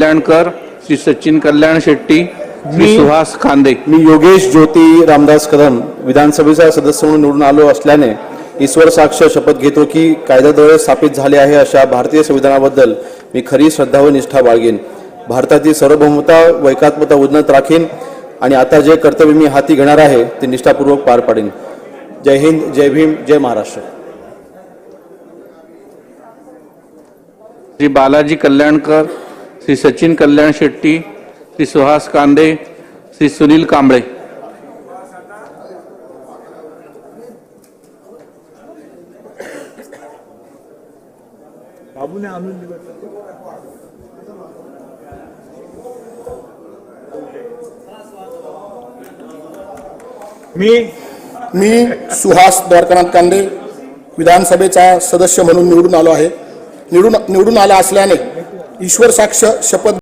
कल्याणकर, श्री सचिन कल्याण शेट्टी, श्री सुहास खांदे। मी योगेश ज्योती रामदास कदम विधानसभेचा सदस्य म्हणून निवडून आलो असल्याने ईश्वर साक्ष शपथ घेतो की कायद्याद्वारे स्थापित झाले आहे अशा भारतीय संविधानाबद्दल मी खरी श्रद्धा व निष्ठा बाळगेन, भारताची सार्वभौमता व एकात्मता उन्नत राखीन आणि आता जे कर्तव्य मी हाती घेणार आहे ते निष्ठापूर्वक पार पाडेन। जय हिंद, जय भीम, जय महाराष्ट्र। श्री बालाजी कल्याणकर, श्री सचिन कल्याण शेट्टी, श्री सुहास खांदे, श्री सुनील कांबळे। मी सुहास द्वारकानाथ कांदे विधानसभेचा सदस्य म्हणून निवडून आलो आहे। निवडून आला असल्याने ईश्वर साक्ष शपथ